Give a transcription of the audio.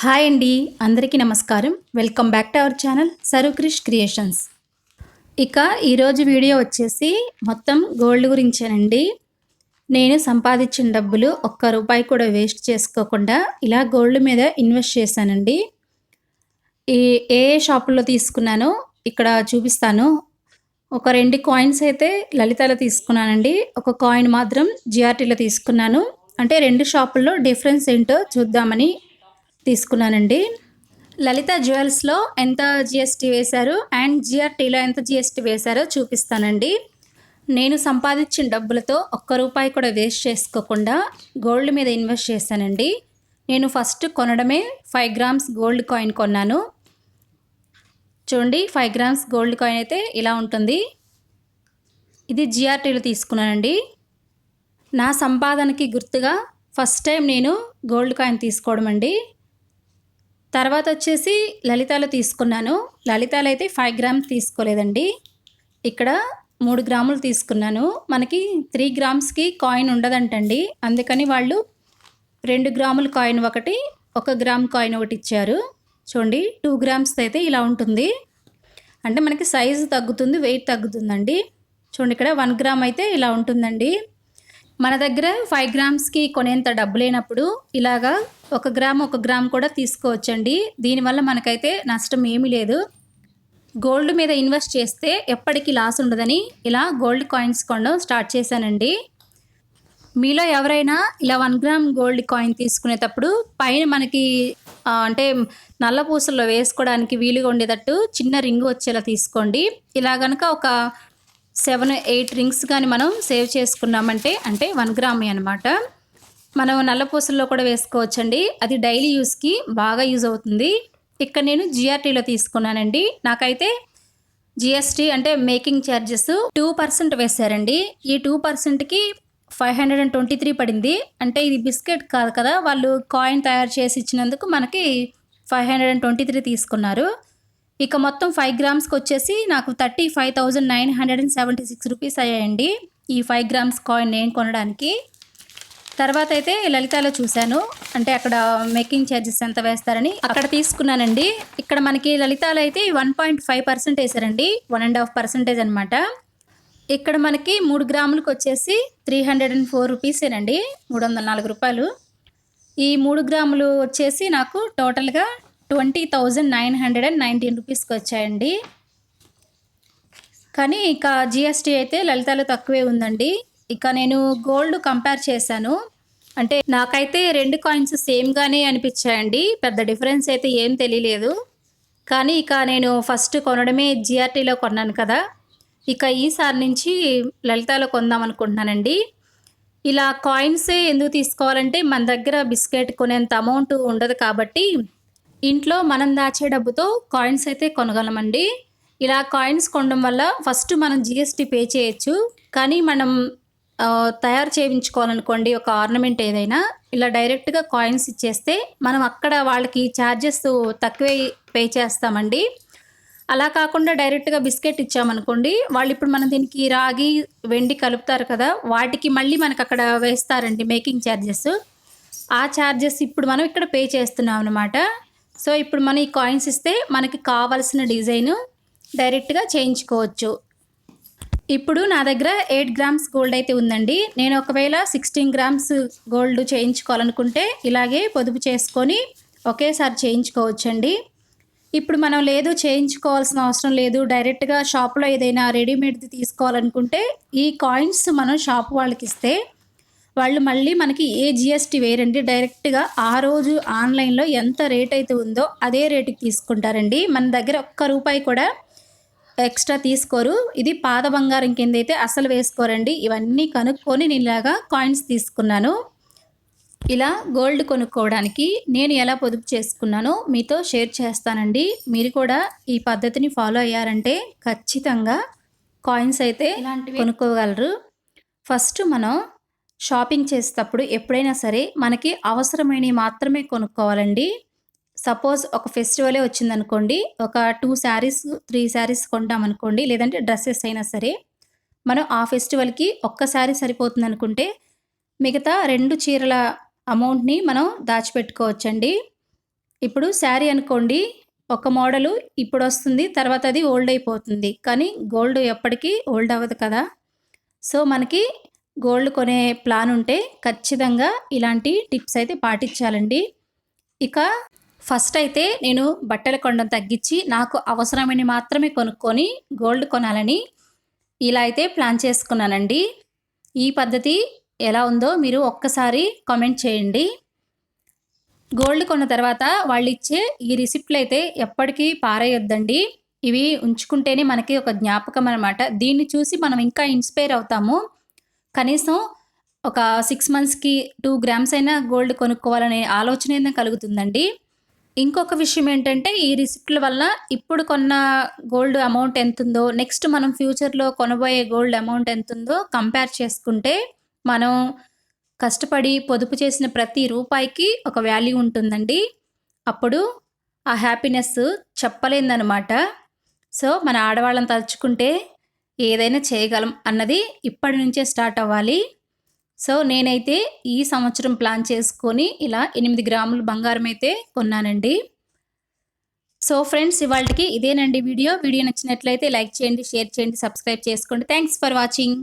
Hi అండి, అందరికీ నమస్కారం. Welcome back to our channel Sarukrish creations. ఇక ఈరోజు వీడియో వచ్చేసి మొత్తం గోల్డ్ గురించేనండి. నేను సంపాదించిన డబ్బులు ఒక్క రూపాయి కూడా వేస్ట్ చేసుకోకుండా ఇలా గోల్డ్ మీద ఇన్వెస్ట్ చేశానండి. ఏ షాపుల్లో తీసుకున్నానో ఇక్కడ చూపిస్తాను. ఒక 2 కాయిన్స్ అయితే లలితాలో తీసుకున్నానండి. ఒక కాయిన్ మాత్రం జిఆర్టీలో తీసుకున్నాను. అంటే 2 షాపుల్లో డిఫరెన్స్ ఏంటో చూద్దామని తీసుకున్నానండి. లలిత జ్యువెల్స్లో ఎంత జిఎస్టీ వేశారు అండ్ జిఆర్టీలో ఎంత జిఎస్టీ వేశారో చూపిస్తానండి. నేను సంపాదించిన డబ్బులతో ఒక్క రూపాయి కూడా వేస్ట్ చేసుకోకుండా గోల్డ్ మీద ఇన్వెస్ట్ చేశానండి. నేను ఫస్ట్ కొనడమే 5 గ్రామ్స్ గోల్డ్ కాయిన్ కొన్నాను. చూడండి, 5 గ్రామ్స్ గోల్డ్ కాయిన్ అయితే ఇలా ఉంటుంది. ఇది జిఆర్టీలో తీసుకున్నానండి. నా సంపాదనకి గుర్తుగా ఫస్ట్ టైం నేను గోల్డ్ కాయిన్ తీసుకోవడం అండి. తర్వాత వచ్చేసి లలితాలో తీసుకున్నాను. లలితాలో అయితే 5 గ్రామ్స్ తీసుకోలేదండి. ఇక్కడ 3 గ్రాములు తీసుకున్నాను. మనకి 3 గ్రామ్స్కి కాయిన్ ఉండదంటండి. అందుకని వాళ్ళు 2 గ్రాముల కాయిన్ ఒకటి, 1 గ్రామ్ కాయిన్ ఒకటి ఇచ్చారు. చూడండి, 2 గ్రామ్స్ అయితే ఇలా ఉంటుంది. అంటే మనకి సైజు తగ్గుతుంది, వెయిట్ తగ్గుతుందండి. చూడండి, ఇక్కడ 1 గ్రామ్ అయితే ఇలా ఉంటుందండి. మన దగ్గర 5 గ్రామ్స్కి కొనేంత డబ్బు లేనప్పుడు ఇలాగా 1 గ్రామ్ కూడా తీసుకోవచ్చండి. దీనివల్ల మనకైతే నష్టం ఏమీ లేదు. గోల్డ్ మీద ఇన్వెస్ట్ చేస్తే ఎప్పటికీ లాస్ ఉండదని ఇలా గోల్డ్ కాయిన్స్ కొనడం స్టార్ట్ చేశానండి. మీలో ఎవరైనా ఇలా 1 గ్రామ్ గోల్డ్ కాయిన్ తీసుకునేటప్పుడు పైన మనకి అంటే నల్ల పూసల్లో వేసుకోవడానికి వీలుగా ఉండేటట్టు చిన్న రింగ్ వచ్చేలా తీసుకోండి. ఇలా కనుక ఒక 7-8 రింగ్స్ కానీ మనం సేవ్ చేసుకున్నామంటే, అంటే 1 గ్రామే అనమాట, మనం నల్లపూసల్లో కూడా వేసుకోవచ్చండి. అది డైలీ యూస్కి బాగా యూజ్ అవుతుంది. ఇక్కడ నేను జిఆర్టీలో తీసుకున్నానండి. నాకైతే జిఎస్టీ అంటే మేకింగ్ ఛార్జెస్ 2% వేశారండి. ఈ 2%కి 523 పడింది. అంటే ఇది బిస్కెట్ కాదు కదా, వాళ్ళు కాయిన్ తయారు చేసి ఇచ్చినందుకు మనకి 523 తీసుకున్నారు. ఇక మొత్తం 5 గ్రామ్స్కి వచ్చేసి నాకు 35,976 రూపీస్ అయ్యాయండి ఈ 5 గ్రామ్స్ కాయిన్ నేను కొనడానికి. తర్వాత అయితే లలితాలో చూశాను, అంటే అక్కడ మేకింగ్ ఛార్జెస్ ఎంత వేస్తారని అక్కడ తీసుకున్నానండి. ఇక్కడ మనకి లలితాలో అయితే 1.5% వేశారండి, 1.5% అనమాట. ఇక్కడ మనకి 3 గ్రాములకు వచ్చేసి 304 రూపీసేనండి, 304 రూపాయలు. ఈ 3 గ్రాములు వచ్చేసి నాకు టోటల్గా 20,919 రూపీస్కి వచ్చాయండి. కానీ ఇక జిఎస్టీ అయితే లలితాలో తక్కువే ఉందండి. ఇక నేను గోల్డ్ కంపేర్ చేశాను. అంటే నాకైతే 2 కాయిన్స్ సేమ్గానే అనిపించాయండి, పెద్ద డిఫరెన్స్ అయితే ఏం తెలియలేదు. కానీ ఇక నేను ఫస్ట్ కొనడమే జిఆర్టీలో కొన్నాను కదా, ఇక ఈసారి నుంచి లలితాలో కొందాం అనుకుంటున్నానండి. ఇలా కాయిన్సే ఎందుకు తీసుకోవాలంటే మన దగ్గర బిస్కెట్ కొనేంత అమౌంట్ ఉండదు కాబట్టి ఇంట్లో మనం దాచే డబ్బుతో కాయిన్స్ అయితే కొనగలమండి. ఇలా కాయిన్స్ కొనడం వల్ల ఫస్ట్ మనం జిఎస్టీ పే చేయొచ్చు. కానీ మనం తయారు చేయించుకోవాలనుకోండి ఒక ఆర్నమెంట్ ఏదైనా, ఇలా డైరెక్ట్గా కాయిన్స్ ఇచ్చేస్తే మనం అక్కడ వాళ్ళకి ఛార్జెస్ తక్కువే పే చేస్తామండి. అలా కాకుండా డైరెక్ట్గా బిస్కెట్ ఇచ్చామనుకోండి, వాళ్ళు ఇప్పుడు మనం దీనికి రాగి వెండి కలుపుతారు కదా, వాటికి మళ్ళీ మనకు అక్కడ వేస్తారండి మేకింగ్ ఛార్జెస్. ఆ ఛార్జెస్ ఇప్పుడు మనం ఇక్కడ పే చేస్తున్నాం అనమాట. సో ఇప్పుడు మనం ఈ కాయిన్స్ ఇస్తే మనకి కావాల్సిన డిజైను డైరెక్ట్గా చేయించుకోవచ్చు. ఇప్పుడు నా దగ్గర 8 గ్రామ్స్ గోల్డ్ అయితే ఉందండి. నేను ఒకవేళ 16 గ్రామ్స్ గోల్డ్ చేయించుకోవాలనుకుంటే ఇలాగే పొదుపు చేసుకొని ఒకేసారి చేయించుకోవచ్చండి. ఇప్పుడు మనం లేదు చేయించుకోవాల్సిన అవసరం లేదు, డైరెక్ట్గా షాప్లో ఏదైనా రెడీమేడ్ది తీసుకోవాలనుకుంటే ఈ కాయిన్స్ మనం షాప్ వాళ్ళకి ఇస్తే వాళ్ళు మళ్ళీ మనకి ఏ జిఎస్టీ వేయరండి, డైరెక్ట్గా ఆ రోజు ఆన్లైన్లో ఎంత రేట్ అయితే ఉందో అదే రేటుకి తీసుకుంటారండి. మన దగ్గర ఒక్క రూపాయి కూడా ఎక్స్ట్రా తీసుకోరు. ఇది పాత బంగారం కింద అయితే అసలు వేసుకోరండి. ఇవన్నీ కనుక్కొని నేను ఇలాగా కాయిన్స్ తీసుకున్నాను. ఇలా గోల్డ్ కొనుక్కోవడానికి నేను ఎలా పొదుపు చేసుకున్నానో మీతో షేర్ చేస్తానండి. మీరు కూడా ఈ పద్ధతిని ఫాలో అయ్యారంటే ఖచ్చితంగా కాయిన్స్ అయితే ఇలాంటివి కొనుక్కోగలరు. ఫస్ట్ మనం షాపింగ్ చేసేటప్పుడు ఎప్పుడైనా సరే మనకి అవసరమైనవి మాత్రమే కొనుక్కోవాలండి. సపోజ్ ఒక ఫెస్టివలే వచ్చిందనుకోండి, ఒక 2 శారీస్ 3 శారీస్ కొంటామనుకోండి, లేదంటే డ్రెస్సెస్ అయినా సరే, మనం ఆ ఫెస్టివల్కి ఒక్క శారీ సరిపోతుంది అనుకుంటే మిగతా 2 చీరల అమౌంట్ని మనం దాచిపెట్టుకోవచ్చండి. ఇప్పుడు శారీ అనుకోండి, ఒక మోడలు ఇప్పుడొస్తుంది, తర్వాత అది ఓల్డ్ అయిపోతుంది. కానీ గోల్డ్ ఎప్పటికీ ఓల్డ్ అవ్వదు కదా! సో, మనకి గోల్డ్ కొనే ప్లాన్ ఉంటే ఖచ్చితంగా ఇలాంటి టిప్స్ అయితే పాటించాలండి. ఇక ఫస్ట్ అయితే నేను బట్టలు కొనడం తగ్గించి, నాకు అవసరమైనవి మాత్రమే కొనుక్కొని గోల్డ్ కొనాలని ఇలా అయితే ప్లాన్ చేసుకున్నానండి. ఈ పద్ధతి ఎలా ఉందో మీరు ఒక్కసారి కామెంట్ చేయండి. గోల్డ్ కొన్న తర్వాత వాళ్ళిచ్చే ఈ రిసిప్ట్‌లయితే ఎప్పటికీ పారేయొద్దండి. ఇవి ఉంచుకుంటేనే మనకి ఒక జ్ఞాపకం అనమాట. దీన్ని చూసి మనం ఇంకా ఇన్‌స్పైర్ అవుతాము. కనీసం ఒక 6 మంత్స్‌కి 2 గ్రామ్స్ అయినా గోల్డ్ కొనుక్కోవాలనే ఆలోచనైనా కలుగుతుందండి. ఇంకొక విషయం ఏంటంటే, ఈ రిసిప్ట్‌ల వల్ల ఇప్పుడు కొన్న గోల్డ్ అమౌంట్ ఎంతుందో, నెక్స్ట్ మనం ఫ్యూచర్‌లో కొనబోయే గోల్డ్ అమౌంట్ ఎంతుందో కంపేర్ చేసుకుంటే, మనం కష్టపడి పొదుపు చేసిన ప్రతి రూపాయికి ఒక వాల్యూ ఉంటుందండి. అప్పుడు ఆ హ్యాపీనెస్ చెప్పలేనిదనమాట. సో, మన ఆడవాళ్ళని తలుచుకుంటే ఏదైనా చేయగలం అన్నది ఇప్పటి నుంచే స్టార్ట్ అవ్వాలి. సో, నేనైతే ఈ సంవత్సరం ప్లాన్ చేసుకొని ఇలా 8 గ్రాములు బంగారం అయితే కొన్నానండి. సో, ఫ్రెండ్స్ ఇవాల్టికి ఇదేనండి వీడియో. వీడియో నచ్చినట్లయితే లైక్ చేయండి, షేర్ చేయండి, సబ్స్క్రైబ్ చేసుకోండి. Thanks for watching.